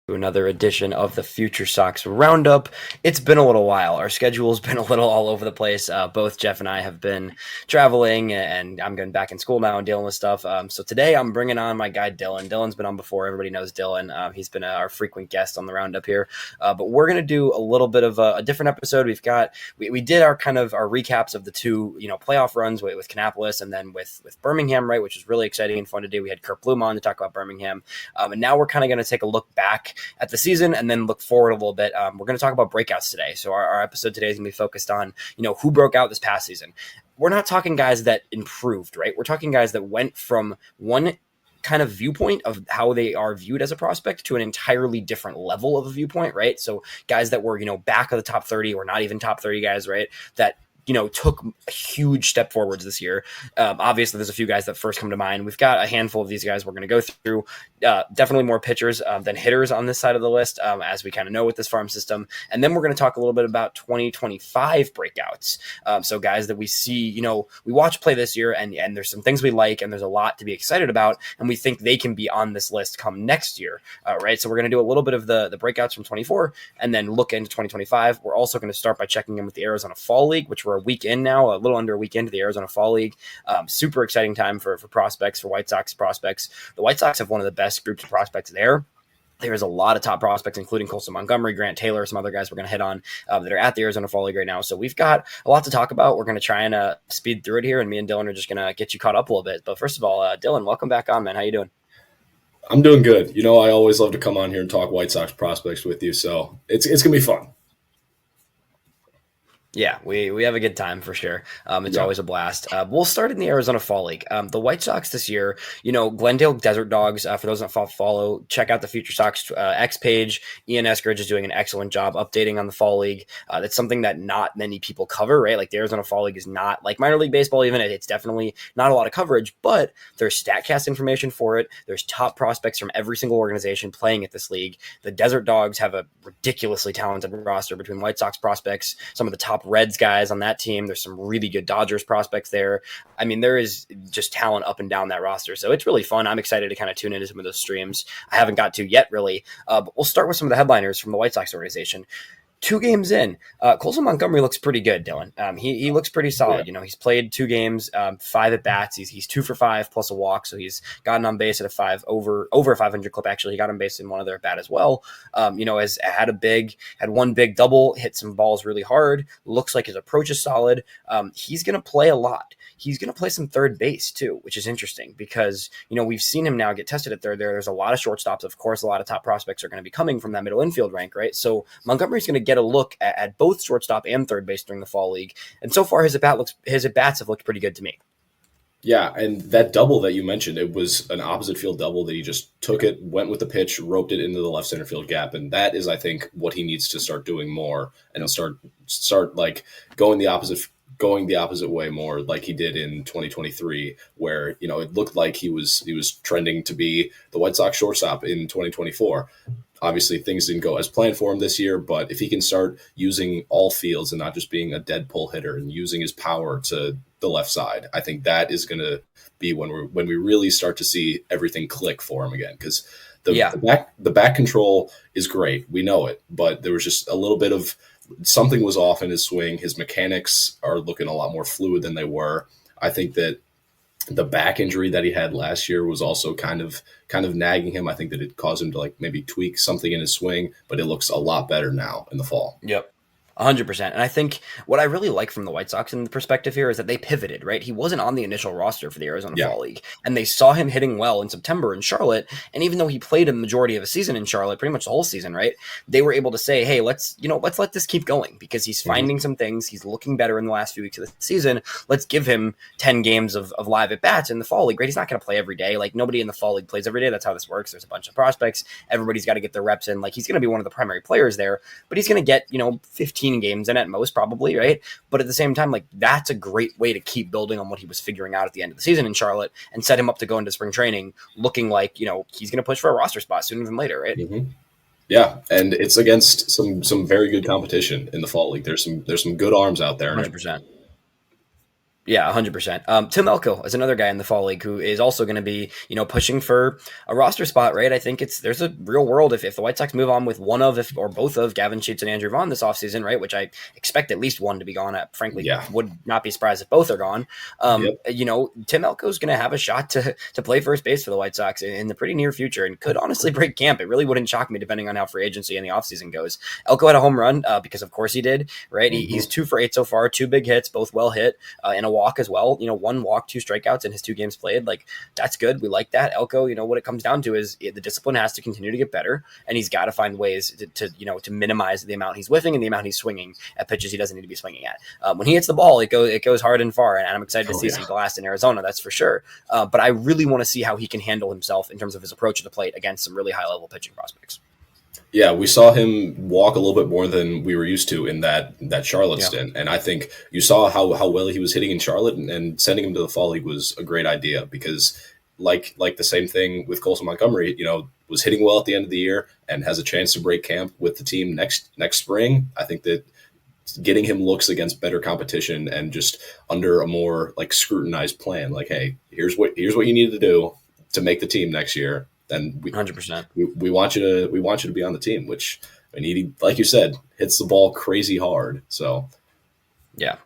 Another edition of the FutureSox RoundUp. It's been a little while. Our schedule's been a little all over the place. Both Jeff and I have been traveling, and I'm getting back in school now and dealing with stuff. So today I'm bringing on my guy Dylan. Dylan's been on before. Everybody knows Dylan. He's been our frequent guest on the RoundUp here. But we're gonna do a little bit of a different episode. We did our recaps of the two playoff runs with Kannapolis and then with Birmingham, right, which was really exciting and fun to do. We had Kurt Bloom on to talk about Birmingham, and now we're kind of going to take a look back at the season and then look forward a little bit. We're going to talk about breakouts today. So our episode today is going to be focused on, who broke out this past season. We're not talking guys that improved, right? We're talking guys that went from one kind of viewpoint of how they are viewed as a prospect to an entirely different level of a viewpoint, right? So guys that were, back of the top 30 or not even top 30 guys, right? That took a huge step forwards this year. Obviously, there's a few guys that first come to mind. We've got a handful of these guys we're going to go through. Definitely more pitchers than hitters on this side of the list, as we kind of know with this farm system. And then we're going to talk a little bit about 2025 breakouts. So guys that we see, we watch play this year, and there's some things we like, and there's a lot to be excited about, and we think they can be on this list come next year, right? So we're going to do a little bit of the breakouts from 24, and then look into 2025. We're also going to start by checking in with the Arizona Fall League, which we're a week in now, a little under a week into the Arizona Fall League. Super exciting time for prospects, for White Sox prospects. The White Sox have one of the best groups of prospects there. There's a lot of top prospects, including Colson Montgomery, Grant Taylor, some other guys we're going to hit on that are at the Arizona Fall League right now. So we've got a lot to talk about. We're going to try and speed through it here, and me and Dylan are just going to get you caught up a little bit. But first of all, Dylan, welcome back on, man. How you doing? I'm doing good. I always love to come on here and talk White Sox prospects with you, so it's going to be fun. Yeah, we have a good time for sure. It's always a blast. We'll start in the Arizona Fall League. The White Sox this year, Glendale Desert Dogs, for those that follow, check out the FutureSox X page. Ian Eskridge is doing an excellent job updating on the Fall League. That's something that not many people cover, right? Like the Arizona Fall League is not like minor league baseball even. It's definitely not a lot of coverage, but there's StatCast information for it. There's top prospects from every single organization playing at this league. The Desert Dogs have a ridiculously talented roster between White Sox prospects, some of the top Reds guys on that team. There's some really good Dodgers prospects there. I mean, there is just talent up and down that roster. So it's really fun. I'm excited to kind of tune into some of those streams. I haven't got to yet, really. But we'll start with some of the headliners from the White Sox organization. 2 games in, Colson Montgomery looks pretty good, Dylan. He looks pretty solid. He's played 2 games, 5 at bats. He's 2 for 5 plus a walk, so he's gotten on base at a over a 500 clip. Actually, he got on base in one other at bat as well. Has had one big double, hit some balls really hard. Looks like his approach is solid. He's going to play a lot. He's going to play some third base too, which is interesting because we've seen him now get tested at third. There's a lot of shortstops. Of course, a lot of top prospects are going to be coming from that middle infield rank, right? So Montgomery's going to get a look at both shortstop and third base during the Fall League, and so far his at bats have looked pretty good to me. Yeah, and that double that you mentioned, it was an opposite field double that he just took it, went with the pitch, roped it into the left center field gap, and that is, I think, what he needs to start doing more, and he'll start like going the opposite way more, like he did in 2023, where it looked like he was trending to be the White Sox shortstop in 2024. Obviously, things didn't go as planned for him this year, but if he can start using all fields and not just being a dead pull hitter and using his power to the left side, I think that is going to be when we really start to see everything click for him again. Because the back control is great, we know it, but there was just a little bit of something was off in his swing. His mechanics are looking a lot more fluid than they were. I think that the back injury that he had last year was also kind of nagging him. I think that it caused him to maybe tweak something in his swing, but it looks a lot better now in the fall. Yep. 100%. And I think what I really like from the White Sox in the perspective here is that they pivoted, right? He wasn't on the initial roster for the Arizona Fall League, and they saw him hitting well in September in Charlotte. And even though he played a majority of a season in Charlotte, pretty much the whole season, right? They were able to say, hey, let's let this keep going because he's finding some things. He's looking better in the last few weeks of the season. Let's give him 10 games of live at bats in the Fall League, right? He's not going to play every day. Like nobody in the Fall League plays every day. That's how this works. There's a bunch of prospects. Everybody's got to get their reps in. Like he's going to be one of the primary players there, but he's going to get, 15 games in at most probably, right? But at the same time, that's a great way to keep building on what he was figuring out at the end of the season in Charlotte and set him up to go into spring training looking like, he's going to push for a roster spot sooner than later, right? Mm-hmm. Yeah, and it's against some very good competition in the Fall League. There's some good arms out there. 100%. Yeah, 100%. Tim Elko is another guy in the fall league who is also going to be, pushing for a roster spot, right? I think there's a real world if the White Sox move on with one of, if or both of Gavin Sheets and Andrew Vaughn this offseason, right? Which I expect at least one to be gone. I frankly Yeah. would not be surprised if both are gone. Yep. Tim Elko is going to have a shot to play first base for the White Sox in the pretty near future and could honestly break camp. It really wouldn't shock me depending on how free agency and the offseason goes. Elko had a home run because of course he did, right? He's 2 for 8 so far, 2 big hits, both well hit, and a walk as well. 1 walk, 2 strikeouts in his 2 games played. Like, that's good. We like that. Elko, what it comes down to is the discipline has to continue to get better, and he's got to find ways to minimize the amount he's whiffing and the amount he's swinging at pitches he doesn't need to be swinging at. When he hits the ball, it goes hard and far, and I'm excited to see some blast in Arizona, that's for sure. But I really want to see how he can handle himself in terms of his approach to the plate against some really high-level pitching prospects. Yeah, we saw him walk a little bit more than we were used to in that Charlotte stint. And I think you saw how well he was hitting in Charlotte, and sending him to the fall league was a great idea because like the same thing with Colson Montgomery, was hitting well at the end of the year and has a chance to break camp with the team next spring. I think that getting him looks against better competition and just under a more scrutinized plan, hey, here's what you need to do to make the team next year. Then 100%. We want you to be on the team, which he, like you said, hits the ball crazy hard. So yeah.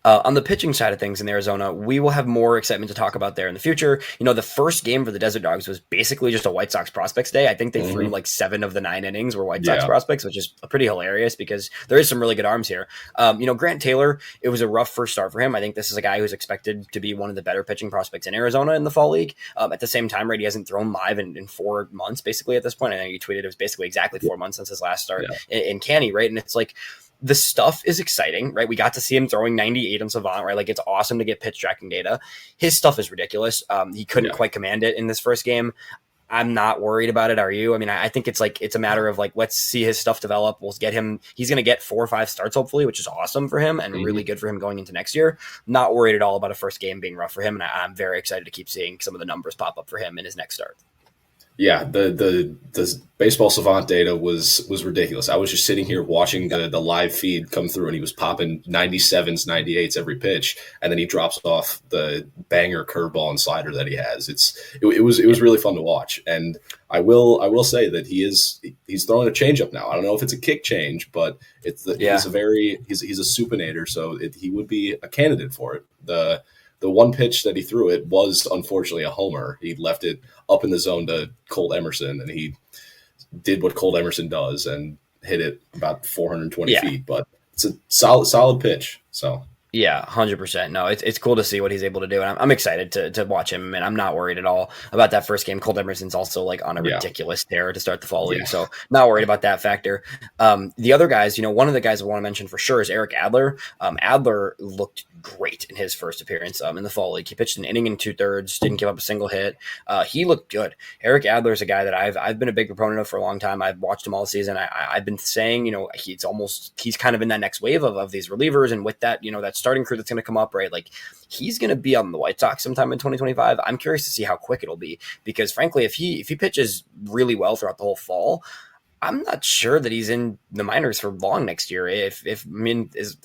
On the pitching side of things in Arizona, we will have more excitement to talk about there in the future. The first game for the Desert Dogs was basically just a White Sox prospects day. I think they threw 7 of the 9 innings were White Sox prospects, which is pretty hilarious because there is some really good arms here. Grant Taylor, it was a rough first start for him. I think this is a guy who's expected to be one of the better pitching prospects in Arizona in the fall league. At the same time, right, he hasn't thrown live in 4 months basically at this point. I know you tweeted it was basically exactly 4 months since his last start in Canny, right? And it's the stuff is exciting, right? We got to see him throwing 98 on Savant, right? It's awesome to get pitch tracking data. His stuff is ridiculous. He couldn't quite command it in this first game. I'm not worried about it. Are you? I mean, I think it's a matter of let's see his stuff develop. We'll get him. He's going to get 4 or 5 starts hopefully, which is awesome for him and really good for him going into next year. Not worried at all about a first game being rough for him. And I'm very excited to keep seeing some of the numbers pop up for him in his next start. Yeah, the baseball savant data was ridiculous. I was just sitting here watching the live feed come through, and he was popping 97s, 98s every pitch, and then he drops off the banger curveball and slider that he has. It was really fun to watch, and I will say that he's throwing a changeup now. I don't know if it's a kick change, but he's a supinator, so he would be a candidate for it. The one pitch that he threw it was unfortunately a homer. He left it up in the zone to Colt Emerson, and he did what Colt Emerson does and hit it about 420 feet. But it's a solid pitch. So yeah, 100%. No, it's cool to see what he's able to do, and I'm excited to watch him, and I'm not worried at all about that first game. Colt Emerson's also on a ridiculous tear to start the fall league, so not worried about that factor. The other guys, one of the guys I want to mention for sure is Eric Adler. Adler looked great in his first appearance in the fall league. He pitched an inning and 2/3, didn't give up a single hit. He looked good. Eric Adler is a guy that I've been a big proponent of for a long time. I've watched him all season. I've been saying, he's kind of in that next wave of these relievers, and with that, that starting crew that's going to come up, right? He's going to be on the White Sox sometime in 2025. I'm curious to see how quick it'll be because frankly, if he pitches really well throughout the whole fall, I'm not sure that he's in the minors for long next year. I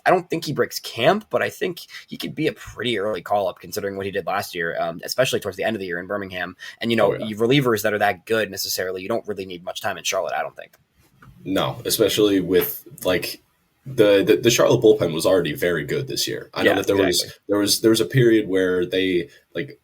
don't think he breaks camp, but I think he could be a pretty early call up considering what he did last year, especially towards the end of the year in Birmingham. And relievers that are that good necessarily, you don't really need much time in Charlotte, I don't think. No, especially with the Charlotte bullpen was already very good this year. I know that there was a period where they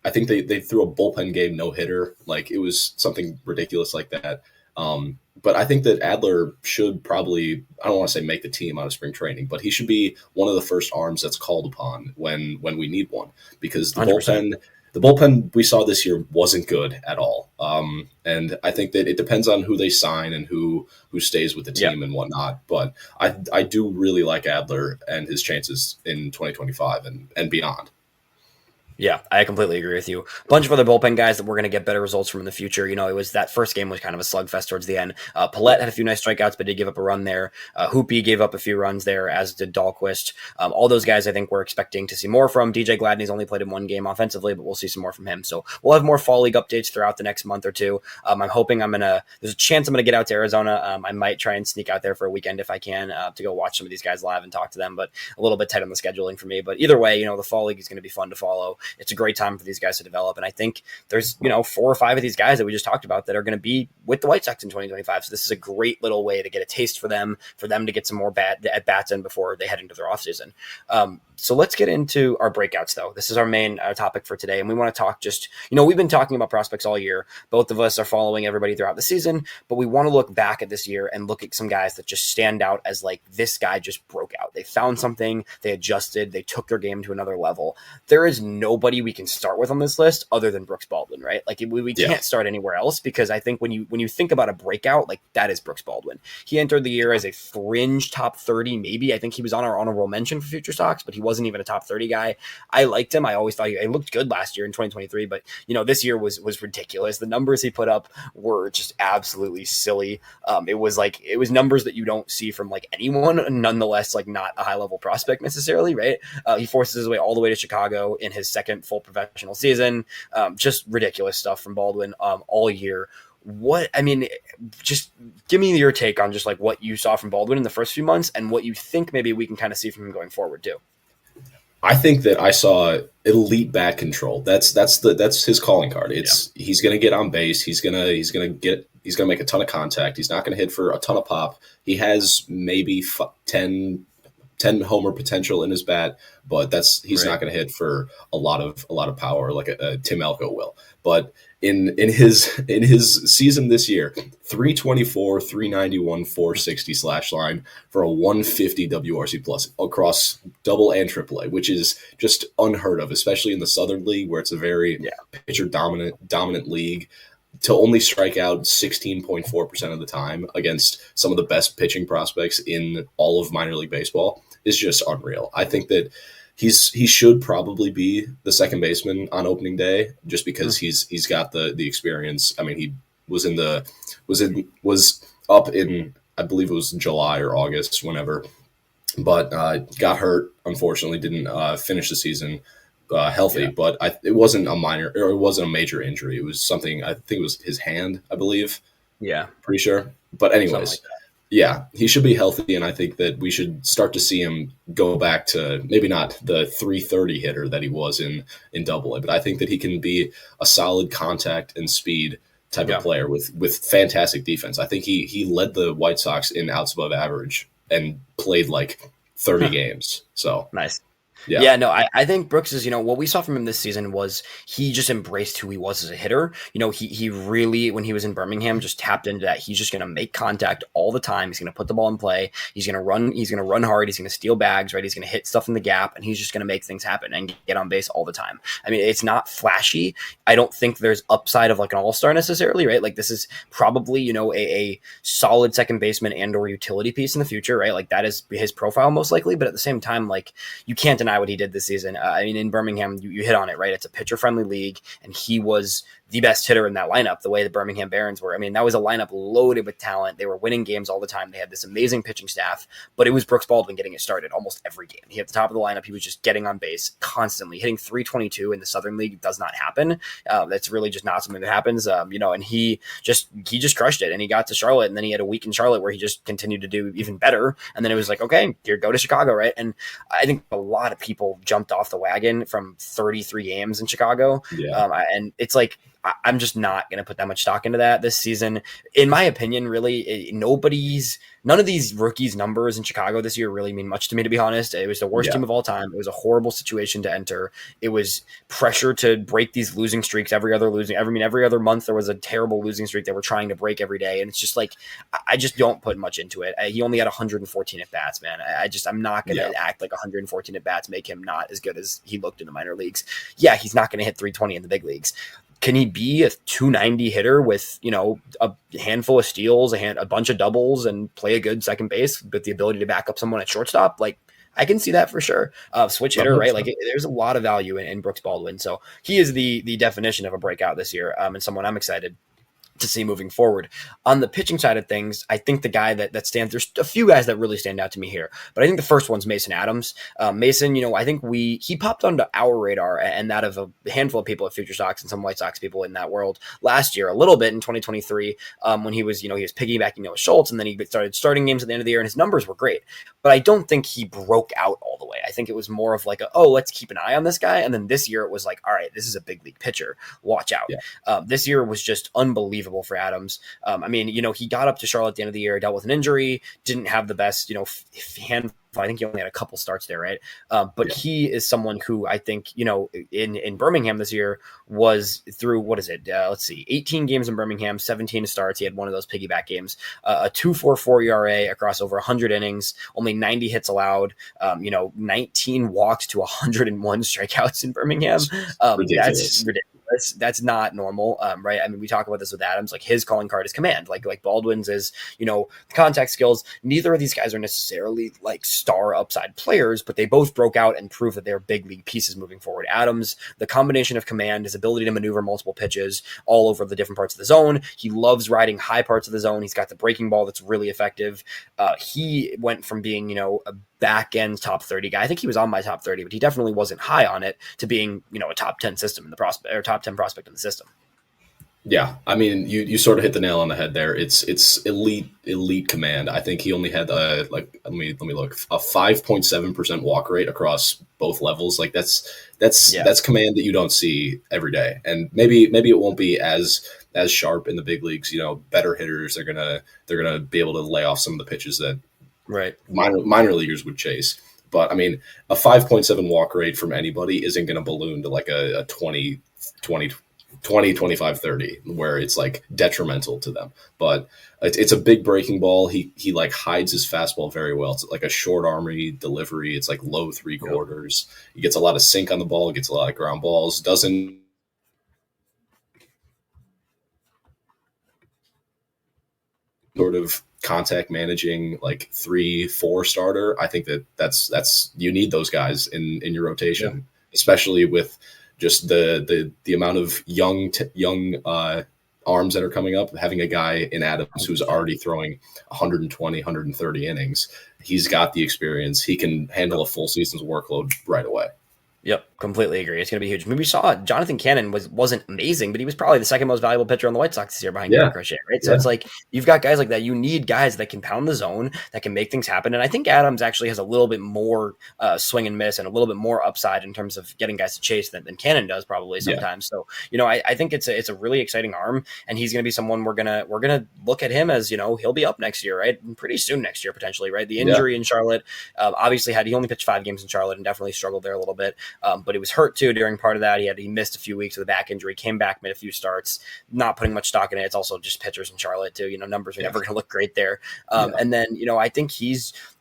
I think they threw a bullpen game no hitter. It was something ridiculous like that. But I think that Adler should probably, I don't want to say make the team out of spring training, but he should be one of the first arms that's called upon when we need one, because the 100%. The bullpen we saw this year wasn't good at all. And I think that it depends on who they sign and who stays with the team and whatnot. But I do really like Adler and his chances in 2025 and beyond. Yeah, I completely agree with you. A bunch of other bullpen guys that we're going to get better results from in the future. It was that first game was kind of a slugfest towards the end. Paulette Yeah. had a few nice strikeouts, but did give up a run there. Hoopy gave up a few runs there, as did Dahlquist. All those guys I think we're expecting to see more from. DJ Gladney's only played in one game offensively, but we'll see some more from him. So we'll have more fall league updates throughout the next month or two. I'm hoping there's a chance I'm going to get out to Arizona. I might try and sneak out there for a weekend if I can to go watch some of these guys live and talk to them, but a little bit tight on the scheduling for me. But either way, the fall league is going to be fun to follow. It's a great time for these guys to develop. And I think there's, 4 or 5 of these guys that we just talked about that are going to be with the White Sox in 2025. So this is a great little way to get a taste for them to get some more at bats in before they head into their offseason. So let's get into our breakouts, though. This is our main topic for today. And we want to talk we've been talking about prospects all year. Both of us are following everybody throughout the season, but we want to look back at this year and look at some guys that just stand out as like, this guy just broke out. They found something, they adjusted, they took their game to another level. There is nobody we can start with on this list other than Brooks Baldwin, right? Like we can't start anywhere else, because I think when you think about a breakout, like that is Brooks Baldwin. He entered the year as a fringe top 30, maybe. I think he was on our honorable mention for FutureSox, but he wasn't even a top 30 guy. I liked him. I always thought he looked good last year in 2023, but this year was ridiculous. The numbers he put up were just absolutely silly. It was numbers that you don't see from like anyone, nonetheless, like not a high level prospect necessarily, right? He forces his way all the way to Chicago in his second full professional season. Just ridiculous stuff from Baldwin all year. Just give me your take on just like what you saw from Baldwin in the first few months and what you think maybe we can kind of see from him going forward too. I think that I saw elite bat control. That's his calling card. He's going to get on base. He's going to make a ton of contact. He's not going to hit for a ton of pop. He has maybe 10 homer potential in his bat, but he's not going to hit for a lot of power like a Tim Elko will. But in his season this year, 324, 391, 460 slash line for a 150 WRC plus across double and triple A, which is just unheard of, especially in the Southern League where it's a very pitcher dominant league. To only strike out 16.4% of the time against some of the best pitching prospects in all of minor league baseball is just unreal. I think that he should probably be the second baseman on opening day just because he's got the experience. I mean, he was up in, I believe it was July or August, whenever, but got hurt. Unfortunately, didn't finish the season healthy, but it wasn't a major injury. It was something, I think it was his hand, I believe. Yeah. Pretty sure. But anyways, he should be healthy, and I think that we should start to see him go back to maybe not the 330 hitter that he was in Double A, but I think that he can be a solid contact and speed type of player with fantastic defense. I think he led the White Sox in outs above average and played like 30 games. So nice. I think Brooks is, what we saw from him this season was he just embraced who he was as a hitter. He really, when he was in Birmingham, just tapped into that. He's just going to make contact all the time. He's going to put the ball in play. He's going to run hard. He's going to steal bags, right? He's going to hit stuff in the gap, and he's just going to make things happen and get on base all the time. I mean, it's not flashy. I don't think there's upside of like an all-star necessarily, right? Like this is probably, a solid second baseman and or utility piece in the future, right? Like that is his profile most likely, but at the same time, like you can't deny what he did this season. In Birmingham, you hit on it, right? It's a pitcher-friendly league, and he was the best hitter in that lineup, the way the Birmingham Barons were. I mean, that was a lineup loaded with talent. They were winning games all the time. They had this amazing pitching staff, but it was Brooks Baldwin getting it started almost every game. He at the top of the lineup. He was just getting on base constantly. Hitting 322 in the Southern League does not happen. That's really just not something that happens. And he just crushed it, and he got to Charlotte, and then he had a week in Charlotte where he just continued to do even better. And then it was like, okay, here, go to Chicago, right? And I think a lot of people jumped off the wagon from 33 games in Chicago. And it's like, I'm just not going to put that much stock into that this season. In my opinion, really, none of these rookies' numbers in Chicago this year really mean much to me, to be honest. It was the worst team of all time. It was a horrible situation to enter. It was pressure to break these losing streaks every other month there was a terrible losing streak that we're trying to break every day. And it's just like, I just don't put much into it. He only had 114 at bats, man. I'm not going to act like 114 at bats make him not as good as he looked in the minor leagues. Yeah, he's not going to hit 320 in the big leagues. Can he be a 290 hitter with, a handful of steals, a bunch of doubles, and play a good second base with the ability to back up someone at shortstop? Like, I can see that for sure. Switch hitter, right? Like 100%. there's a lot of value in Brooks Baldwin. So he is the definition of a breakout this year, and someone I'm excited to see moving forward. On the pitching side of things, I think the guy that stands, there's a few guys that really stand out to me here, but I think the first one's Mason Adams. Mason, I think he popped onto our radar and that of a handful of people at Future Sox and some White Sox people in that world last year, a little bit in 2023, when he was piggybacking with Schultz, and then he starting games at the end of the year, and his numbers were great. But I don't think he broke out all the way. I think it was more of like, let's keep an eye on this guy. And then this year it was like, all right, this is a big league pitcher. Watch out. Yeah. This year was just unbelievable for Adams. He got up to Charlotte at the end of the year, dealt with an injury, didn't have the best, hand. I think he only had a couple starts there, right? But he is someone who I think, in Birmingham this year was through, 18 games in Birmingham, 17 starts. He had one of those piggyback games, a 2.44 ERA across over 100 innings, only 90 hits allowed, 19 walks to 101 strikeouts in Birmingham. Ridiculous. That's ridiculous. That's not normal, right? I mean, we talk about this with Adams. Like his calling card is command. Like Baldwin's is, contact skills. Neither of these guys are necessarily like star upside players, but they both broke out and proved that they're big league pieces moving forward. Adams, the combination of command, his ability to maneuver multiple pitches all over the different parts of the zone. He loves riding high parts of the zone. He's got the breaking ball that's really effective. He went from being, a back end top 30 guy. I think he was on my top 30, but he definitely wasn't high on it to being, a top 10 system in the prospect or top 10 prospect in the system. Yeah, I mean, you sort of hit the nail on the head there. It's elite command. I think he only had let me look, a 5.7% walk rate across both levels. Like that's command that you don't see every day. And maybe it won't be as sharp in the big leagues. Better hitters, they're gonna be able to lay off some of the pitches that right minor leaguers would chase. But I mean, a 5.7 walk rate from anybody isn't going to balloon to like a 20, 25, 30, where it's like detrimental to them. But it's a big breaking ball. He like hides his fastball very well. It's like a short army delivery. It's like low 3/4. He gets a lot of sink on the ball, gets a lot of ground balls, doesn't sort of contact managing like 3-4 starter. I think that's you need those guys in your rotation, especially with just the amount of young arms that are coming up. Having a guy in Adams who's already throwing 120, 130 innings, he's got the experience. He can handle a full season's workload right away. Yep, completely agree. It's going to be huge. I mean, we saw Jonathan Cannon wasn't amazing, but he was probably the second most valuable pitcher on the White Sox this year behind Garrett Crochet, right? So it's like you've got guys like that. You need guys that can pound the zone, that can make things happen. And I think Adams actually has a little bit more swing and miss and a little bit more upside in terms of getting guys to chase than Cannon does probably sometimes. So I think it's a really exciting arm, and he's going to be someone we're gonna look at him as he'll be up next year, right? Pretty soon next year potentially, right? The injury in Charlotte obviously he only pitched 5 games in Charlotte and definitely struggled there a little bit. But he was hurt too during part of that. He missed a few weeks with a back injury, came back, made a few starts, not putting much stock in it. It's also just pitchers in Charlotte too. Numbers are never going to look great there. And then, I think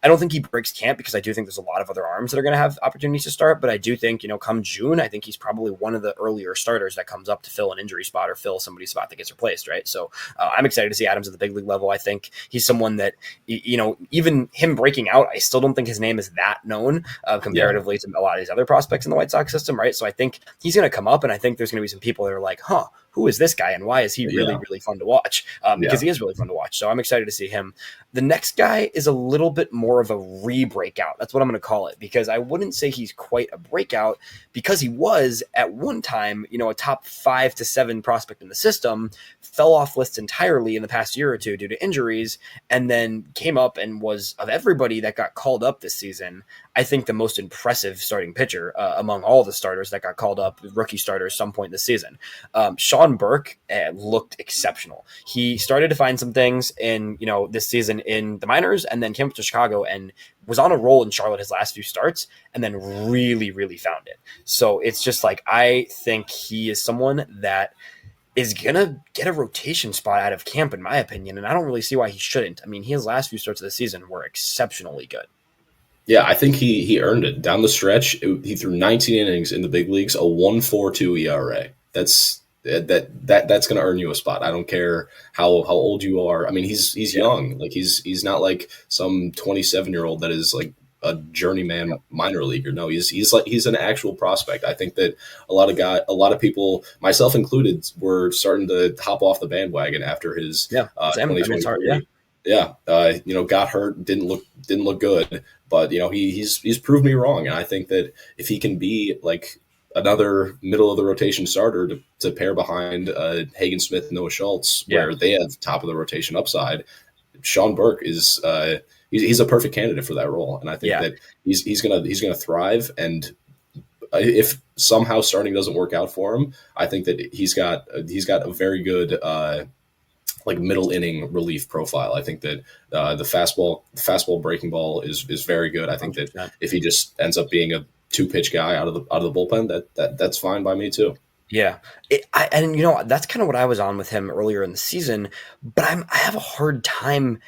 I don't think he breaks camp because I do think there's a lot of other arms that are going to have opportunities to start. But I do think, come June, I think he's probably one of the earlier starters that comes up to fill an injury spot or fill somebody's spot that gets replaced, right? So I'm excited to see Adams at the big league level. I think he's someone that, even him breaking out, I still don't think his name is that known comparatively to a lot of these other prospects in the White Sox system, right? So I think he's going to come up, and I think there's going to be some people that are like, who is this guy and why is he really, really fun to watch? Because he is really fun to watch. So I'm excited to see him. The next guy is a little bit more of a re-breakout. That's what I'm going to call it, because I wouldn't say he's quite a breakout because he was at one time, a top 5 to 7 prospect in the system, fell off lists entirely in the past year or two due to injuries, and then came up and was, of everybody that got called up this season, I think the most impressive starting pitcher among all the starters that got called up, rookie starters, some point this season. Sean Burke looked exceptional. He started to find some things in, this season in the minors, and then came up to Chicago and was on a roll in Charlotte his last few starts, and then really, really found it. So it's just like, I think he is someone that is going to get a rotation spot out of camp, in my opinion, and I don't really see why he shouldn't. I mean, his last few starts of the season were exceptionally good. Yeah, I think he earned it. Down the stretch, he threw 19 innings in the big leagues, a 1.42 ERA. That's going to earn you a spot. I don't care how old you are. I mean, he's young. Like he's not like some 27-year-old that is like a journeyman minor leaguer. No, he's an actual prospect. I think that a lot of people, myself included, were starting to hop off the bandwagon after his Yeah, same. I mean, it's hard. Yeah, 2023. Yeah, got hurt, didn't look good, but he's proved me wrong, and I think that if he can be like another middle of the rotation starter to pair behind Hagen Smith, Noah Schultz, yeah, where they have top of the rotation upside, Sean Burke is he's a perfect candidate for that role, and I think yeah. that he's gonna thrive. And if somehow starting doesn't work out for him, I think that he's got a very good like middle inning relief profile. I think that the fastball breaking ball is very good. I think 100%. that if he just ends up being a 2-pitch guy out of the bullpen, that's fine by me too. Yeah, and that's kind of what I was on with him earlier in the season. But I have a hard time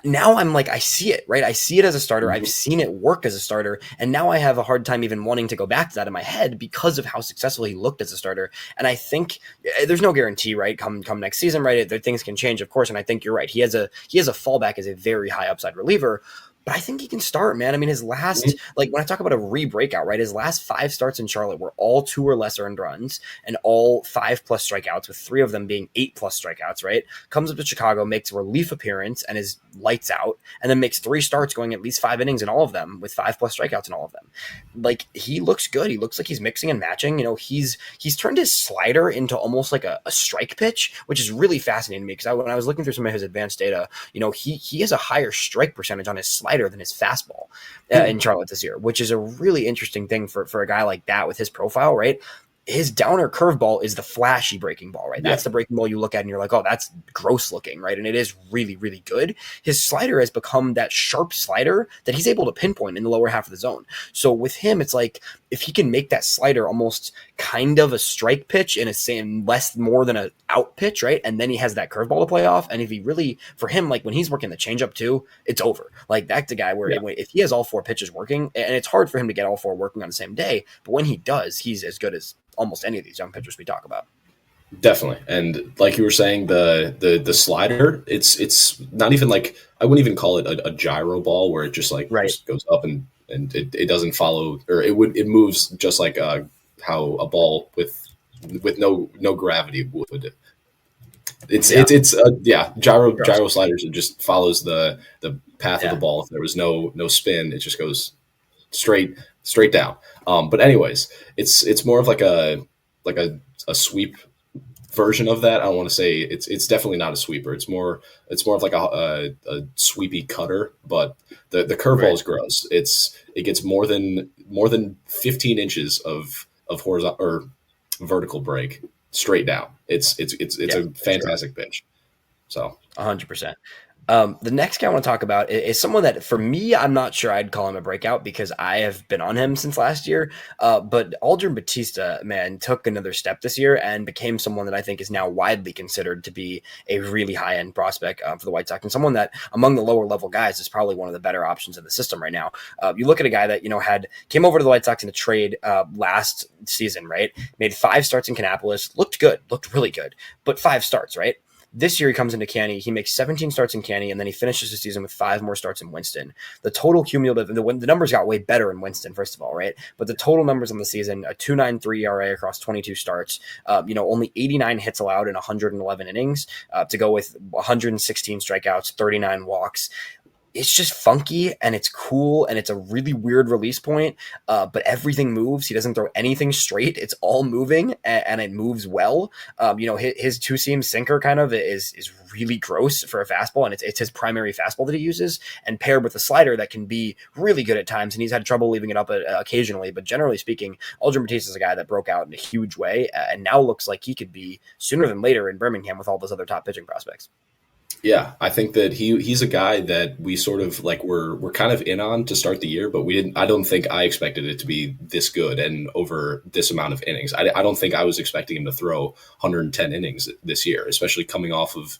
now. I'm like, I see it, right? I see it as a starter. I've seen it work as a starter, and now I have a hard time even wanting to go back to that in my head because of how successful he looked as a starter. And I think there's no guarantee, right? Come next season, right? Things can change, of course. And I think you're right. He has a fallback as a very high upside reliever. But I think he can start, man. I mean, his last, like when I talk about a re-breakout, right? His last 5 starts in Charlotte were all 2 or less earned runs and all 5+ strikeouts, with 3 of them being 8+ strikeouts, right? Comes up to Chicago, makes a relief appearance and is lights out, and then makes 3 starts going at least 5 innings in all of them with 5+ strikeouts in all of them. Like, he looks good. He looks like he's mixing and matching. He's turned his slider into almost like a strike pitch, which is really fascinating to me because when I was looking through some of his advanced data, he has a higher strike percentage on his slider than his fastball in Charlotte this year, which is a really interesting thing for a guy like that with his profile, right? His downer curveball is the flashy breaking ball, right? That's the breaking ball you look at and you're like, oh, that's gross looking, right? And it is really, really good. His slider has become that sharp slider that he's able to pinpoint in the lower half of the zone. So with him, it's like if he can make that slider almost kind of a strike pitch and more than an out pitch, right? And then he has that curveball to play off. And if he really, for him, like when he's working the changeup too, it's over. Like that's the guy where if he has all 4 pitches working, and it's hard for him to get all 4 working on the same day, but when he does, he's as good as almost any of these young pitchers we talk about. Definitely. And like you were saying, the slider, it's not even like, I wouldn't even call it a gyro ball where it just like just goes up and it doesn't follow, or it moves just like how a ball with no gravity would. Gyro sliders, it just follows the path of the ball. If there was no spin, it just goes straight down. But anyways, it's more of like a sweep version of that. I don't want to say it's definitely not a sweeper. It's more of like a sweepy cutter, but the curveball is gross. It gets more than 15 inches of horizontal or vertical break straight down. It's a fantastic pitch. So 100%. The next guy I want to talk about is someone that, for me, I'm not sure I'd call him a breakout because I have been on him since last year. But Aldrin Batista, man, took another step this year and became someone that I think is now widely considered to be a really high-end prospect for the White Sox, and someone that among the lower-level guys is probably one of the better options in the system right now. You look at a guy that came over to the White Sox in a trade last season, right? Made 5 starts in Kannapolis, looked really good, but 5 starts, right? This year he comes into Canny, he makes 17 starts in Canny, and then he finishes the season with 5 more starts in Winston. The total cumulative, the numbers got way better in Winston, first of all, right? But the total numbers on the season, a 2.93 ERA across 22 starts, only 89 hits allowed in 111 innings, to go with 116 strikeouts, 39 walks. It's just funky and it's cool and it's a really weird release point, but everything moves. He doesn't throw anything straight. It's all moving and it moves well. His 2-seam sinker kind of is really gross for a fastball, and it's his primary fastball that he uses, and paired with a slider that can be really good at times, and he's had trouble leaving it up occasionally, but generally speaking, Aldrin Batista is a guy that broke out in a huge way and now looks like he could be sooner than later in Birmingham with all those other top pitching prospects. Yeah, I think that he's a guy that we sort of like we're kind of in on to start the year, but I don't think I expected it to be this good and over this amount of innings. I don't think I was expecting him to throw 110 innings this year, especially coming off of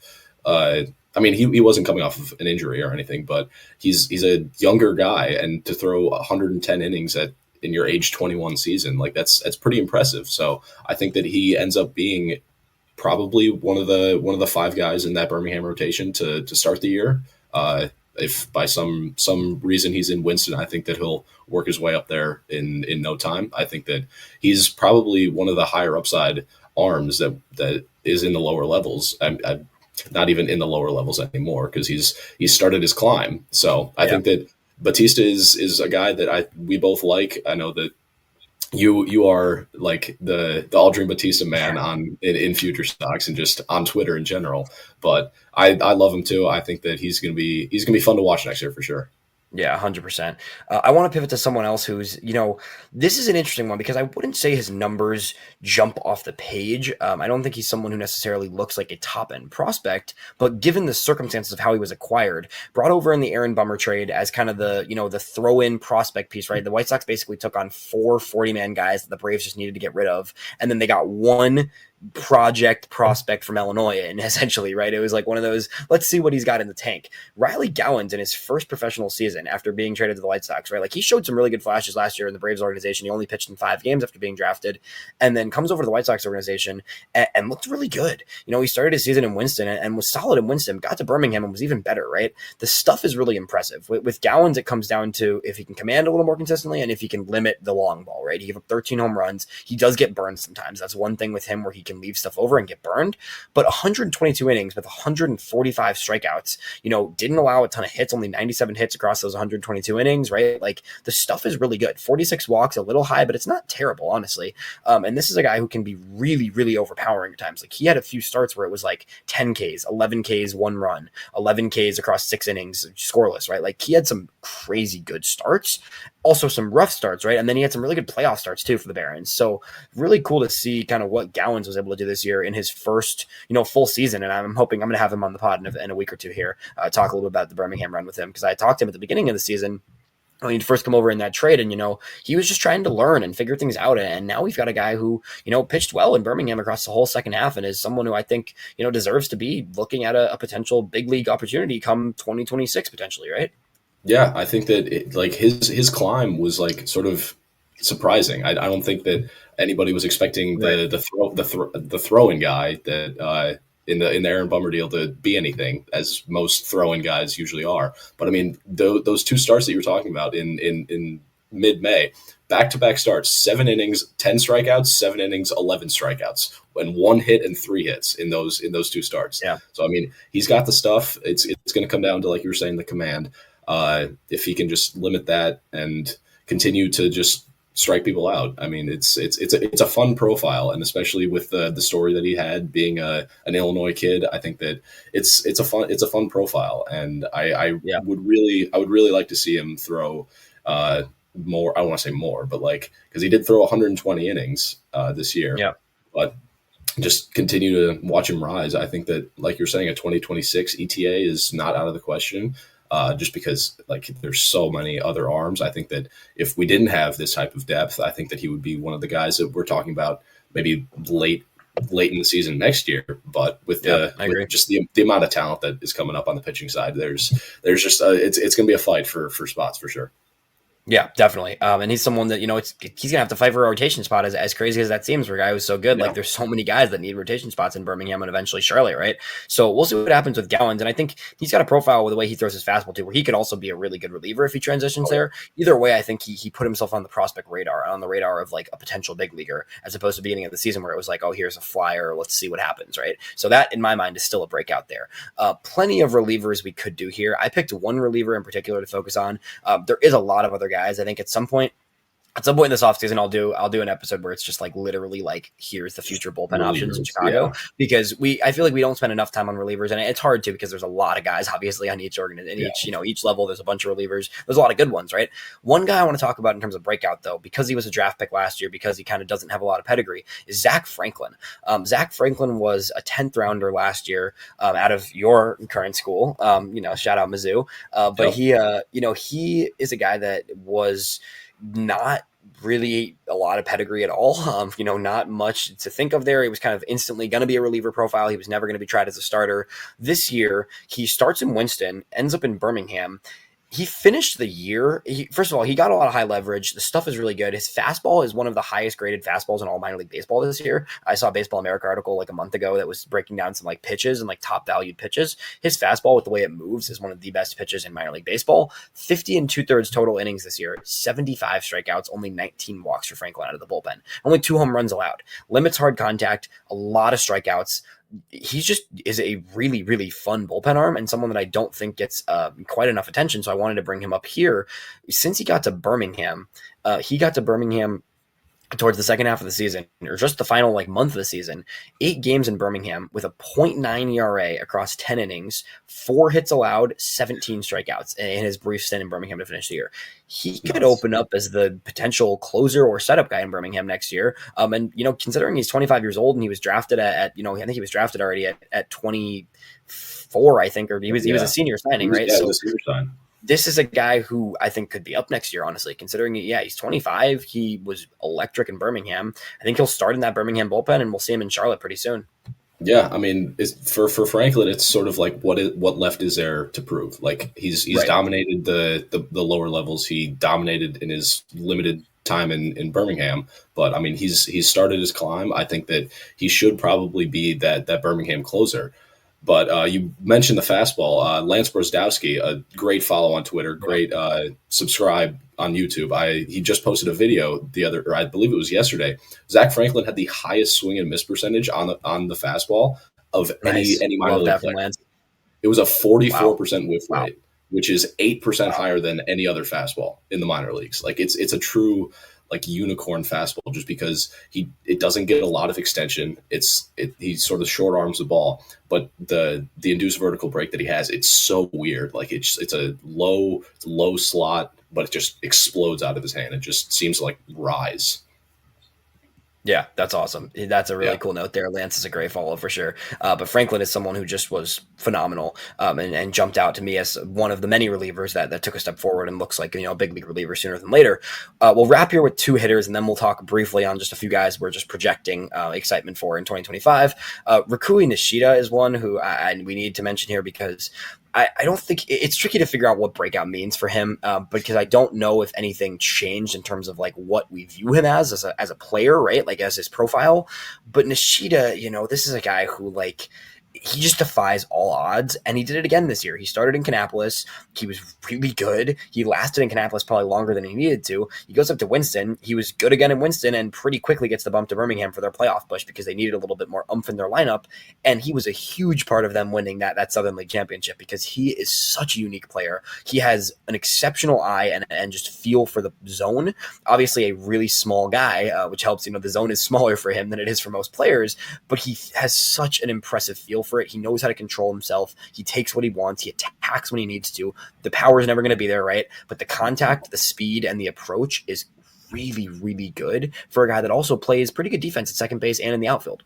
he wasn't coming off of an injury or anything, but he's a younger guy, and to throw 110 innings in your age 21 season, like that's pretty impressive. So I think that he ends up being probably one of the 5 guys in that Birmingham rotation to start the year. if by some reason he's in Winston, I think that he'll work his way up there in no time. I think that he's probably one of the higher upside arms that is in the lower levels. I'm not even in the lower levels anymore because he's started his climb. So I think that Batista is a guy that we both like. I know that you are like the Aldrin Batista man in FutureSox and just on Twitter in general. But I love him too. I think that he's gonna be fun to watch next year for sure. Yeah, 100%. I want to pivot to someone else who's, this is an interesting one because I wouldn't say his numbers jump off the page. I don't think he's someone who necessarily looks like a top end prospect, but given the circumstances of how he was acquired, brought over in the Aaron Bummer trade as kind of the, the throw in prospect piece, right? The White Sox basically took on 4 40-man guys that the Braves just needed to get rid of. And then they got one project prospect from Illinois, and essentially, right, it was like one of those, let's see what he's got in the tank. Riley Gowans in his first professional season after being traded to the White Sox, right, like he showed some really good flashes last year in the Braves organization. He only pitched in 5 games after being drafted, and then comes over to the White Sox organization and looked really good. He started his season in Winston and was solid in Winston, got to Birmingham and was even better, right? The stuff is really impressive. With Gowans, it comes down to if he can command a little more consistently and if he can limit the long ball, right? He gave up 13 home runs. He does get burned sometimes. That's one thing with him where he can leave stuff over and get burned, but 122 innings with 145 strikeouts, didn't allow a ton of hits, only 97 hits across those 122 innings, right? Like the stuff is really good. 46 walks, a little high, but it's not terrible, honestly. And this is a guy who can be really, really overpowering at times. Like he had a few starts where it was like 10 Ks, 11 Ks, 1 run, 11 Ks across 6 innings, scoreless, right? Like he had some crazy good starts, also some rough starts, right? And then he had some really good playoff starts too for the Barons. So really cool to see kind of what Gowans was able to do this year in his first, full season. And I'm hoping I'm going to have him on the pod in a week or two here, talk a little bit about the Birmingham run with him. Cause I talked to him at the beginning of the season when he'd first come over in that trade, and, he was just trying to learn and figure things out. And now we've got a guy who, pitched well in Birmingham across the whole second half and is someone who I think, deserves to be looking at a potential big league opportunity come 2026 potentially, right? Yeah, I think that his climb was like sort of surprising. I don't think that anybody was expecting the throw-in guy that in the Aaron Bummer deal to be anything, as most throw-in guys usually are. But I mean, those 2 starts that you were talking about in mid-May, back-to-back starts, 7 innings, 10 strikeouts, 7 innings, 11 strikeouts, and 1 hit and 3 hits in those 2 starts. Yeah. So I mean, he's got the stuff. It's going to come down to, like you were saying, the command. If he can just limit that and continue to just strike people out, I mean, it's a fun profile, and especially with the story that he had being an Illinois kid, I think that it's a fun profile, and I would really like to see him throw more. I don't want to say more, but because he did throw 120 innings this year, but just continue to watch him rise. I think that, like you're saying, a 2026 ETA is not out of the question. Just because there's so many other arms. I think that if we didn't have this type of depth, I think that he would be one of the guys that we're talking about maybe late in the season next year. But with just the amount of talent that is coming up on the pitching side, there's just it's going to be a fight for spots for sure. Yeah, definitely. And he's someone that, he's going to have to fight for a rotation spot, as crazy as that seems for a guy who's so good. Yeah. Like there's so many guys that need rotation spots in Birmingham and eventually Charlotte, right? So we'll see what happens with Gowans. And I think he's got a profile with the way he throws his fastball too, where he could also be a really good reliever if he transitions there. Either way, I think he put himself on the prospect radar, on the radar of like a potential big leaguer, as opposed to the beginning of the season where it was like, oh, here's a flyer, let's see what happens, right? So that, in my mind, is still a breakout there. Plenty of relievers we could do here. I picked one reliever in particular to focus on. There is a lot of other guys. I think at some point in this offseason, I'll do an episode where it's just like literally like here's the future bullpen options in Chicago, because I feel like we don't spend enough time on relievers, and it's hard to because there's a lot of guys obviously on each each level. There's a bunch of relievers. There's a lot of good ones, right? One guy I want to talk about in terms of breakout though, because he was a draft pick last year, because he kind of doesn't have a lot of pedigree, is Zach Franklin. Zach Franklin was a 10th rounder last year out of your current school. Shout out Mizzou. But he is a guy that was not really a lot of pedigree at all. Not much to think of there. He was kind of instantly going to be a reliever profile. He was never going to be tried as a starter. This year, he starts in Winston, ends up in Birmingham, He finished the year. First of all, he got a lot of high leverage. The stuff is really good. His fastball is one of the highest graded fastballs in all minor league baseball this year. I saw a Baseball America article like a month ago that was breaking down some like pitches and like top valued pitches. His fastball with the way it moves is one of the best pitches in minor league baseball. 50 and 2/3 total innings this year, 75 strikeouts, only 19 walks for Franklin out of the bullpen. Only 2 home runs allowed. Limits hard contact, a lot of strikeouts. He just is a really, really fun bullpen arm and someone that I don't think gets quite enough attention. So I wanted to bring him up here. Since he got to Birmingham, towards the second half of the season, or just the final like month of the season, 8 games in Birmingham with a .9 ERA across 10 innings, 4 hits allowed, 17 strikeouts in his brief stint in Birmingham to finish the year. He could open up as the potential closer or setup guy in Birmingham next year. And, considering he's 25 years old and he was drafted at I think he was drafted already at 24, I think, or he was a senior signing, right? So senior sign. This is a guy who I think could be up next year, honestly, considering, he's 25. He was electric in Birmingham. I think he'll start in that Birmingham bullpen, and we'll see him in Charlotte pretty soon. Yeah, I mean, for Franklin, it's sort of like what left is there to prove? Like he's right. Dominated the lower levels. He dominated in his limited time in Birmingham, but I mean, he's started his climb. I think that he should probably be that Birmingham closer. But you mentioned the fastball. Lance Brosdowski, a great follow on Twitter, great subscribe on YouTube. He just posted a video I believe it was yesterday. Zach Franklin had the highest swing and miss percentage on the fastball of any minor league player. It was a 44% whiff rate, which is 8% higher than any other fastball in the minor leagues. Like it's a true like unicorn fastball, just because it doesn't get a lot of extension. He sort of short arms the ball, but the induced vertical break that he has, it's so weird. Like it's a low slot, but it just explodes out of his hand. It just seems to like rise. Yeah, that's awesome. That's a really cool note there. Lance is a great follow for sure. But Franklin is someone who just was phenomenal and jumped out to me as one of the many relievers that took a step forward and looks like a big league reliever sooner than later. We'll wrap here with 2 hitters, and then we'll talk briefly on just a few guys we're just projecting excitement for in 2025. Rikui Nishida is one who we need to mention here because I don't think it's tricky to figure out what breakout means for him, because I don't know if anything changed in terms of like what we view him as a player, right? Like as his profile. But Nishida, this is a guy who like he just defies all odds, and he did it again this year. He started in Kannapolis. He was really good. He lasted in Kannapolis probably longer than he needed to. He goes up to Winston. He was good again in Winston and pretty quickly gets the bump to Birmingham for their playoff push because they needed a little bit more oomph in their lineup, and he was a huge part of them winning that Southern League championship because he is such a unique player. He has an exceptional eye and just feel for the zone. Obviously a really small guy, which helps, the zone is smaller for him than it is for most players, but he has such an impressive feel for it. He knows how to control himself. He takes what he wants. He attacks when he needs to. The power is never going to be there, right? But the contact, the speed, and the approach is really, really good for a guy that also plays pretty good defense at second base and in the outfield.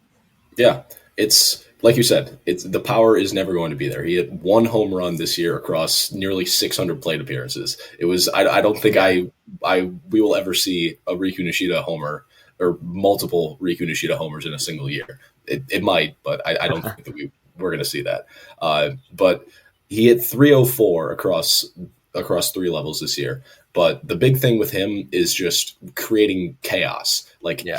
Yeah, it's like you said, the power is never going to be there. He had 1 home run this year across nearly 600 plate appearances. It was I don't think we will ever see a Riku Nishida homer or multiple Riku Nishida homers in a single year. It might, but I don't think that we're going to see that. But he hit 304 across 3 levels this year. But the big thing with him is just creating chaos.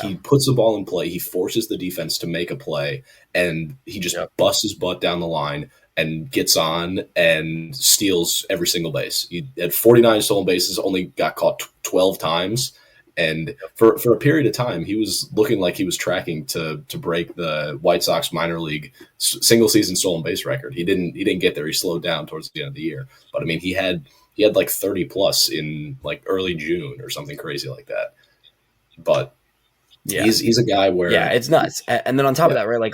He puts the ball in play, he forces the defense to make a play, and he just busts his butt down the line and gets on and steals every single base. He had 49 stolen bases, only got caught 12 times. And for a period of time, he was looking like he was tracking to break the White Sox minor league single season stolen base record. He didn't get there. He slowed down towards the end of the year. But I mean, he had like 30 plus in like early June or something crazy like that. But he's a guy where it's nuts. And then on top of that, right?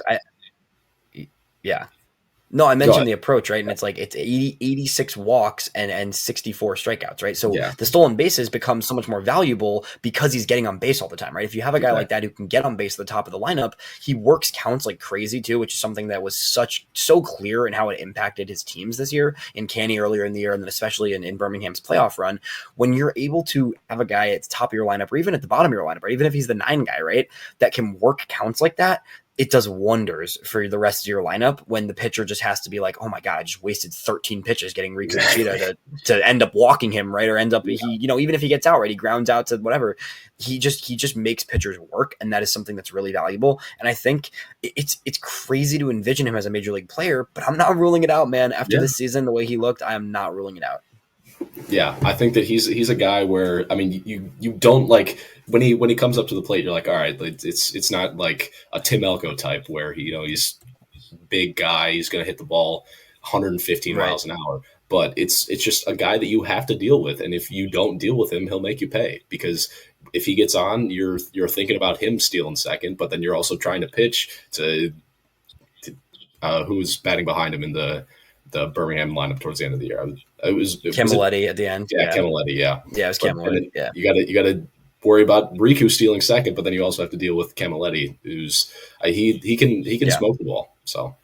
No, I mentioned the approach, right? And it's like it's 86 walks and 64 strikeouts, right? So the stolen bases become so much more valuable because he's getting on base all the time, right? If you have a guy like that who can get on base at the top of the lineup, he works counts like crazy too, which is something that was so clear in how it impacted his teams this year in Canny earlier in the year, and then especially in Birmingham's playoff run. When you're able to have a guy at the top of your lineup or even at the bottom of your lineup, right? Even if he's the 9 guy, right? That can work counts like that. it does wonders for the rest of your lineup when the pitcher just has to be like, oh my God, I just wasted 13 pitches getting Riku Ishida to end up walking him, right? Or end up, even if he gets out, right, he grounds out to whatever. He just makes pitchers work, and that is something that's really valuable. And I think it's crazy to envision him as a major league player, but I'm not ruling it out, man. After this season, the way he looked, I am not ruling it out. Yeah, I think that he's a guy where, I mean, you don't like when he comes up to the plate, you're like, all right, it's not like a Tim Elko type where he's big guy, he's going to hit the ball 115 miles an hour, but it's just a guy that you have to deal with, and if you don't deal with him, he'll make you pay, because if he gets on, you're thinking about him stealing second, but then you're also trying to pitch to who's batting behind him in the Birmingham lineup towards the end of the year. It was Camilletti at the end. Yeah, Camilletti. Yeah, it was Camilletti. Yeah, you got to worry about Riku stealing second, but then you also have to deal with Camilletti, who's he can smoke the ball. So.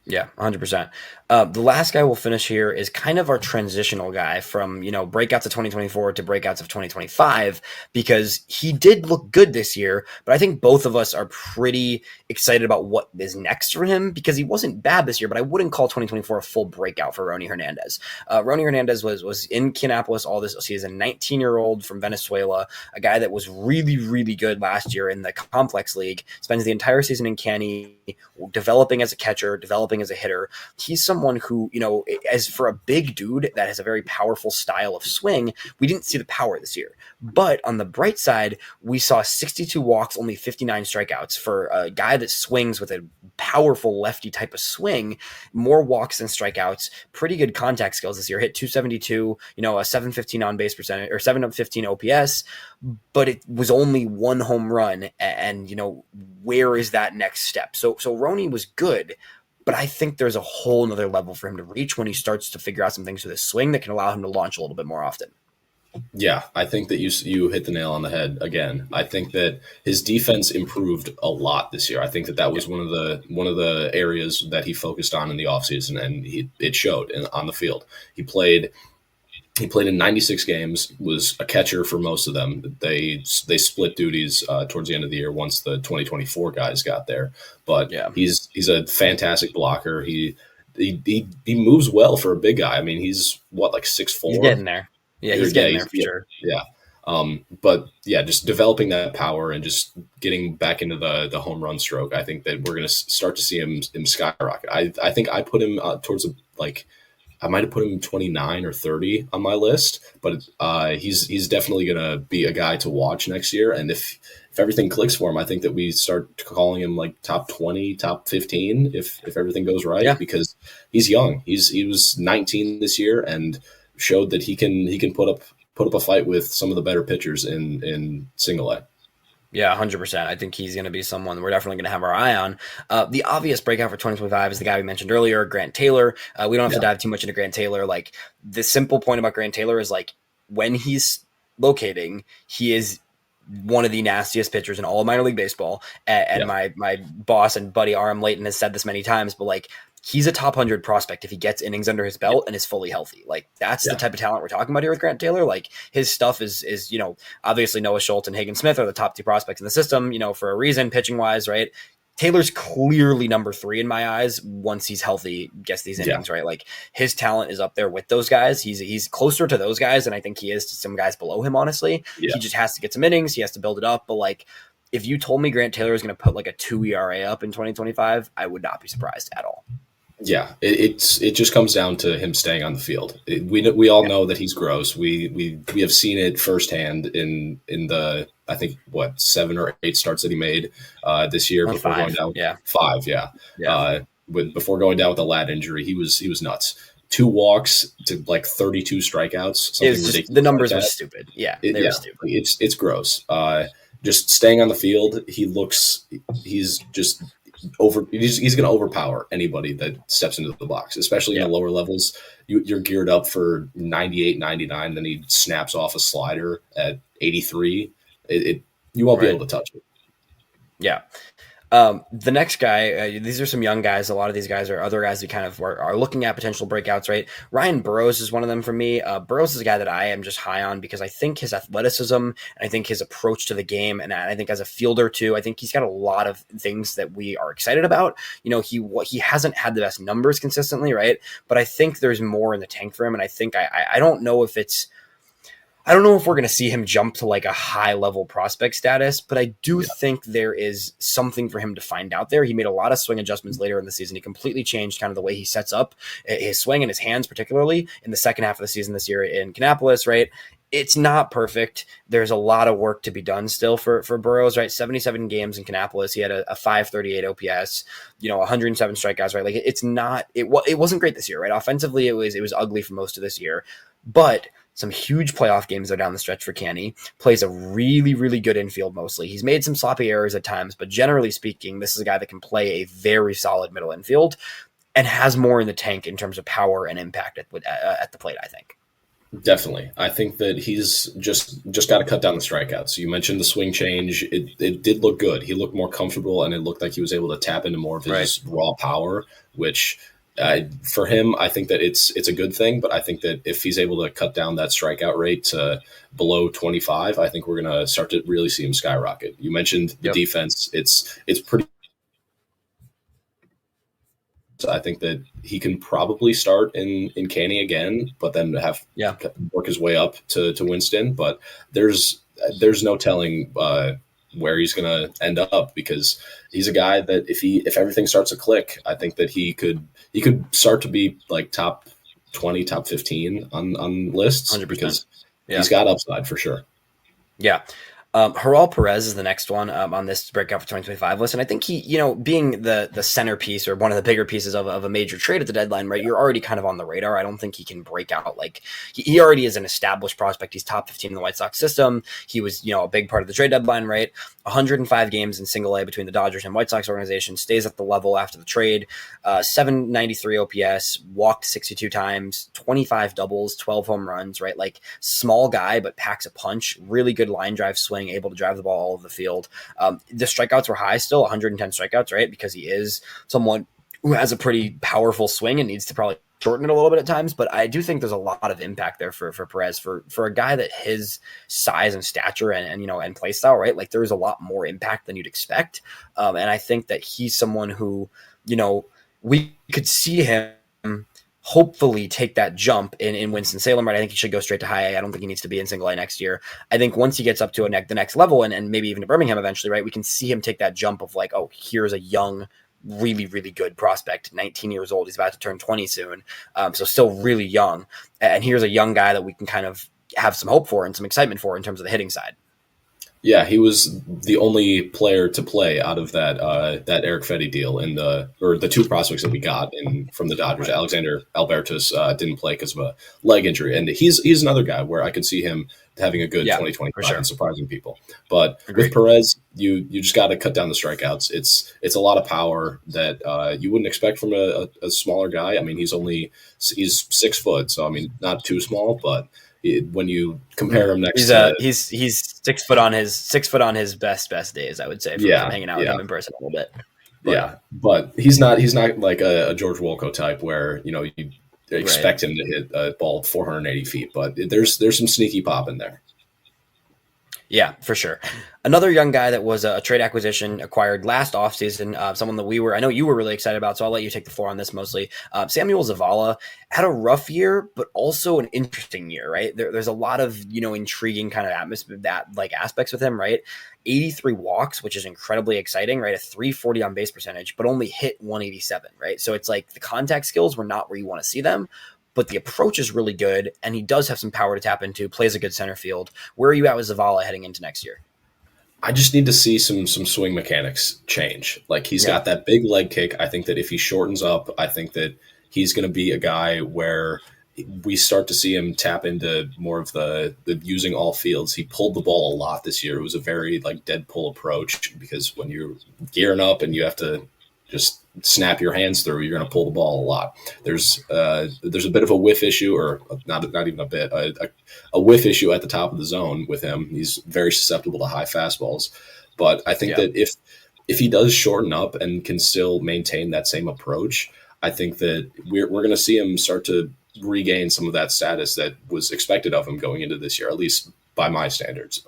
Yeah, 100%. The last guy we'll finish here is kind of our transitional guy from, breakouts of 2024 to breakouts of 2025, because he did look good this year, but I think both of us are pretty excited about what is next for him, because he wasn't bad this year, but I wouldn't call 2024 a full breakout for Rony Hernandez. Rony Hernandez was in Kannapolis all this season, 19-year-old from Venezuela, a guy that was really, really good last year in the Complex League, spends the entire season in Canny, developing as a catcher, developing as a hitter. He's someone who, as for a big dude that has a very powerful style of swing, we didn't see the power this year. But on the bright side, we saw 62 walks, only 59 strikeouts for a guy that swings with a powerful lefty type of swing, more walks than strikeouts, pretty good contact skills this year, hit 272, a 715 on base percentage or 715 OPS, but it was only one home run. And where is that next step? So Rony was good, but I think there's a whole nother level for him to reach when he starts to figure out some things with his swing that can allow him to launch a little bit more often. Yeah, I think that you hit the nail on the head again. I think that his defense improved a lot this year. I think that was one of the areas that he focused on in the offseason, and it showed on the field. He played in 96 games, was a catcher for most of them. They split duties towards the end of the year once the 2024 guys got there. But he's a fantastic blocker. He moves well for a big guy. I mean, he's like 6'4". He's getting there. Yeah, he's getting there for sure. Yeah. But yeah, just developing that power and just getting back into the home run stroke. I think that we're going to start to see him skyrocket. I think I put him towards I might have put him 29 or 30 on my list, but he's definitely going to be a guy to watch next year. And if everything clicks for him, I think that we start calling him like top 20, top 15 if everything goes right, because he's young. He was 19 this year and showed that he can put up a fight with some of the better pitchers in single A. Yeah, 100%. I think he's going to be someone we're definitely going to have our eye on. The obvious breakout for 2025 is the guy we mentioned earlier, Grant Taylor. We don't have to dive too much into Grant Taylor. Like, the simple point about Grant Taylor is, like, when he's locating, he is one of the nastiest pitchers in all of minor league baseball. And my boss and buddy Aram Layton has said this many times, but, like, he's a top 100 prospect if he gets innings under his belt and is fully healthy. Like, that's the type of talent we're talking about here with Grant Taylor. Like, his stuff is obviously Noah Schultz and Hagen Smith are the top two prospects in the system, for a reason, pitching wise, right? Taylor's clearly number 3 in my eyes once he's healthy, gets these innings, right? Like, his talent is up there with those guys. He's closer to those guys than I think he is to some guys below him, honestly. Yeah. He just has to get some innings. He has to build it up. But, like, if you told me Grant Taylor is going to put like a 2 ERA up in 2025, I would not be surprised at all. Yeah, it just comes down to him staying on the field. We all know that he's gross. We have seen it firsthand in the, I think, 7 or 8 starts that he made this year before 5. Going down. Yeah, 5. Yeah. Before going down with a lat injury, he was nuts. 2 walks to like 32 strikeouts. The numbers were stupid. Yeah, they were stupid. It's gross. Just staying on the field, he's just he's going to overpower anybody that steps into the box, especially in the lower levels. You're geared up for 98, 99, then he snaps off a slider at 83. You won't be able to touch it. Yeah. The next guy, these are some young guys. A lot of these guys are other guys we kind of are looking at potential breakouts, right? Ryan Burrows is one of them for me. Burrows is a guy that I am just high on because I think his athleticism and I think his approach to the game, and I think as a fielder too, I think he's got a lot of things that we are excited about. He hasn't had the best numbers consistently, right? But I think there's more in the tank for him, and I think I don't know if it's I don't know if we're going to see him jump to like a high level prospect status, but I do think there is something for him to find out there. He made a lot of swing adjustments later in the season. He completely changed kind of the way he sets up his swing and his hands, particularly in the second half of the season this year in Kannapolis, right? It's not perfect. There's a lot of work to be done still for Burrows, right? 77 games in Kannapolis. He had a 538 OPS, 107 strikeouts, right? Like it wasn't great this year, right? Offensively, it was ugly for most of this year, but some huge playoff games are down the stretch for Canny. Plays a really, really good infield mostly. He's made some sloppy errors at times, but generally speaking, this is a guy that can play a very solid middle infield and has more in the tank in terms of power and impact at the plate, I think. Definitely. I think that he's just got to cut down the strikeouts. You mentioned the swing change. It did look good. He looked more comfortable, and it looked like he was able to tap into more of his raw power, which for him, I think that it's a good thing, but I think that if he's able to cut down that strikeout rate to below 25, I think we're going to start to really see him skyrocket. You mentioned the defense. It's pretty. So I think that he can probably start in Canny again, but then work his way up to Winston. But there's no telling where he's going to end up, because he's a guy that if everything starts to click, I think that he could start to be like top 20, top 15 on lists 100%. Because he's got upside for sure. Yeah. Joral Perez is the next one on this breakout for 2025 list. And I think he, being the centerpiece or one of the bigger pieces of a major trade at the deadline, right? You're already kind of on the radar. I don't think he can break out. Like he already is an established prospect. He's top 15 in the White Sox system. He was, a big part of the trade deadline, right? 105 games in single A between the Dodgers and White Sox organization, stays at the level after the trade, 793 OPS, walked 62 times, 25 doubles, 12 home runs, right? Like small guy, but packs a punch, really good line drive swing, able to drive the ball all over the field. The strikeouts were high still, 110 strikeouts, right? Because he is someone who has a pretty powerful swing and needs to probably shorten it a little bit at times. But I do think there's a lot of impact there for Perez, for a guy that his size and stature and play style, right? Like there's a lot more impact than you'd expect. And I think that he's someone who, we could see him hopefully take that jump in Winston-Salem, right? I think he should go straight to high A. I don't think he needs to be in single A next year. I think once he gets up to the next level and maybe even to Birmingham eventually, right, we can see him take that jump of like, oh, here's a young, really, really good prospect, 19 years old. He's about to turn 20 soon. So still really young. And here's a young guy that we can kind of have some hope for and some excitement for in terms of the hitting side. Yeah, he was the only player to play out of that Eric Fetty deal the two prospects that we got from the Dodgers. Right. Alexander Albertus didn't play because of a leg injury, and he's another guy where I could see him having a good 2025 and surprising people. But with Perez, you just got to cut down the strikeouts. It's a lot of power that you wouldn't expect from a smaller guy. I mean, he's 6 foot, so I mean, not too small, but when you compare him he's 6 foot on his best days, I would say, from hanging out with him in person a little bit. But, but he's not like a George Wolko type where you expect him to hit a ball 480 feet, but there's some sneaky pop in there. Yeah, for sure. Another young guy that was a trade acquisition acquired last offseason, someone that I know you were really excited about, so I'll let you take the floor on this mostly. Samuel Zavala had a rough year, but also an interesting year, right? There's a lot of, intriguing kind of atmosphere, aspects with him, right? 83 walks, which is incredibly exciting, right? A 340 on base percentage, but only hit 187, right? So it's like the contact skills were not where you want to see them, but the approach is really good, and he does have some power to tap into, plays a good center field. Where are you at with Zavala heading into next year? I just need to see some swing mechanics change. Like he's got that big leg kick. I think that if he shortens up, I think that he's going to be a guy where we start to see him tap into more of the using all fields. He pulled the ball a lot this year. It was a very dead pull approach, because when you're gearing up and you have to just snap your hands through, you're going to pull the ball a lot. There's a bit of a whiff issue, or not even a bit, a whiff issue at the top of the zone with him. He's very susceptible to high fastballs. But I think that if he does shorten up and can still maintain that same approach, I think that we're going to see him start to regain some of that status that was expected of him going into this year, at least by my standards.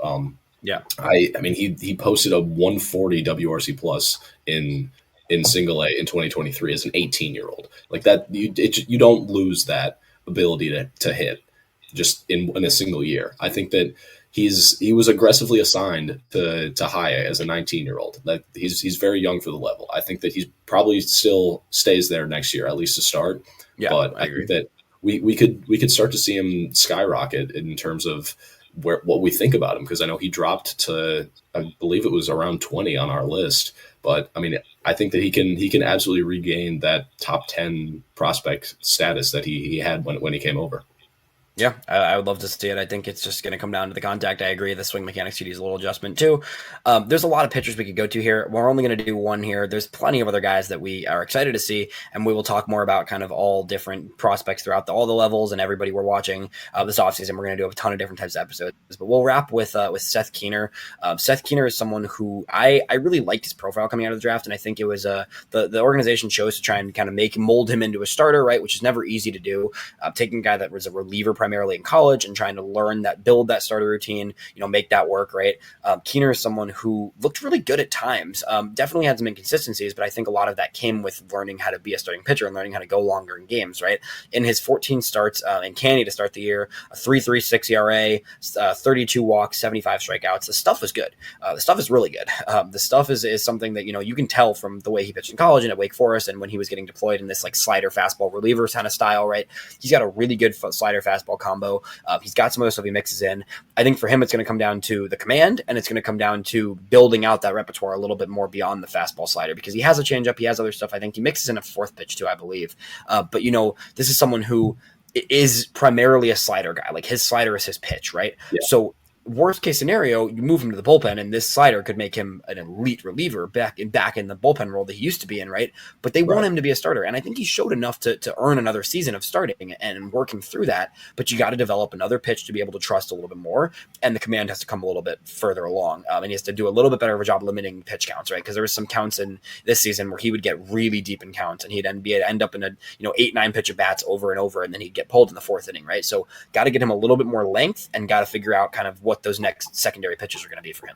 Yeah. I mean, he posted a 140 WRC plus in single A in 2023 as an 18-year-old. Like that, you don't lose that ability to hit just in a single year. I think that he was aggressively assigned to high A as a 19-year-old. That he's very young for the level. I think that he's probably still stays there next year, at least to start. Yeah, but I think that we could start to see him skyrocket in terms of what we think about him, because I know he dropped to, I believe it was around 20 on our list. But I mean, I think that he can absolutely regain that top 10 prospect status that he had when he came over. Yeah, I would love to see it. I think it's just going to come down to the contact. I agree. The swing mechanics could use a little adjustment too. There's a lot of pitchers we could go to here. We're only going to do one here. There's plenty of other guys that we are excited to see, and we will talk more about kind of all different prospects throughout all the levels and everybody we're watching this offseason. We're going to do a ton of different types of episodes, but we'll wrap with Seth Keener. Seth Keener is someone who I really liked his profile coming out of the draft, and I think it was the organization chose to try and kind of mold him into a starter, right, which is never easy to do. Taking a guy that was a reliever primarily in college and trying to build that starter routine, make that work, right? Keener is someone who looked really good at times, definitely had some inconsistencies, but I think a lot of that came with learning how to be a starting pitcher and learning how to go longer in games, right? In his 14 starts in Candy to start the year, a 3.36 ERA, 32 walks, 75 strikeouts. The stuff was good. The stuff is really good. The stuff is something that, you can tell from the way he pitched in college and at Wake Forest and when he was getting deployed in this like slider fastball reliever kind of style, right? He's got a really good slider fastball combo. He's got some of the stuff he mixes in. I think for him, it's going to come down to the command, and it's going to come down to building out that repertoire a little bit more beyond the fastball slider, because he has a changeup, he has other stuff. I think he mixes in a fourth pitch too, I believe. But this is someone who is primarily a slider guy. Like his slider is his pitch, right? Yeah. So worst case scenario, you move him to the bullpen, and this slider could make him an elite reliever back in the bullpen role that he used to be in, right? But they want him to be a starter, and I think he showed enough to earn another season of starting and working through that. But you got to develop another pitch to be able to trust a little bit more, and the command has to come a little bit further along, and he has to do a little bit better of a job limiting pitch counts, right? Because there was some counts in this season where he would get really deep in counts, and he'd end up in a 8-9 pitch at bats over and over, and then he'd get pulled in the fourth inning, right? So got to get him a little bit more length, and got to figure out kind of what those next secondary pitches are going to be for him.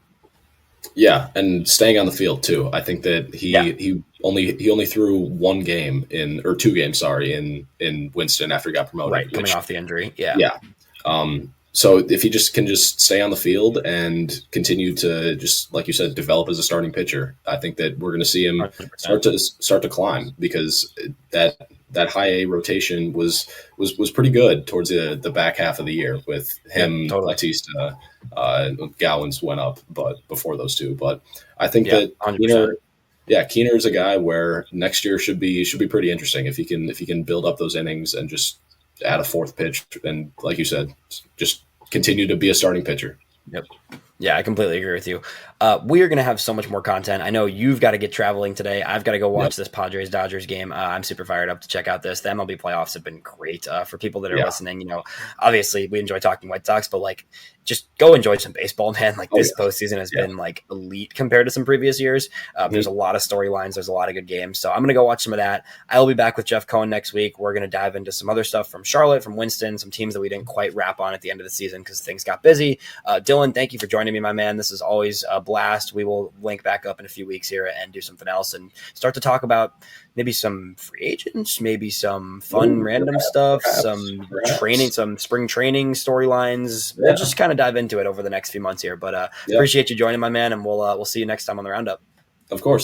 Yeah, and staying on the field too. I think that he only threw one game or 2 games, in Winston after he got promoted, right? Coming off the injury, yeah. So if he can stay on the field and continue to, just like you said, develop as a starting pitcher, I think that we're going to see him 100%. start to climb, because that high A rotation was pretty good towards the back half of the year with him, totally. Bautista, Gowans went up, but before those two. But I think that 100%. Keener is a guy where next year should be pretty interesting if he can build up those innings and just add a fourth pitch, and like you said, just continue to be a starting pitcher. Yep. Yeah, I completely agree with you. We are going to have so much more content. I know you've got to get traveling today. I've got to go watch this Padres-Dodgers game. I'm super fired up to check out this. The MLB playoffs have been great for people that are listening. Obviously we enjoy talking White Sox, but just go enjoy some baseball, man. This postseason has been elite compared to some previous years. There's a lot of storylines. There's a lot of good games. So I'm going to go watch some of that. I'll be back with Jeff Cohen next week. We're going to dive into some other stuff from Charlotte, from Winston, some teams that we didn't quite wrap on at the end of the season because things got busy. Dylan, thank you for joining me, my man. This is always a blast. We will link back up in a few weeks here and do something else and start to talk about maybe some free agents, maybe some fun random stuff, training, some spring training storylines. We'll just kind of dive into it over the next few months here. But appreciate you joining, my man, and we'll see you next time on the Roundup. Of course.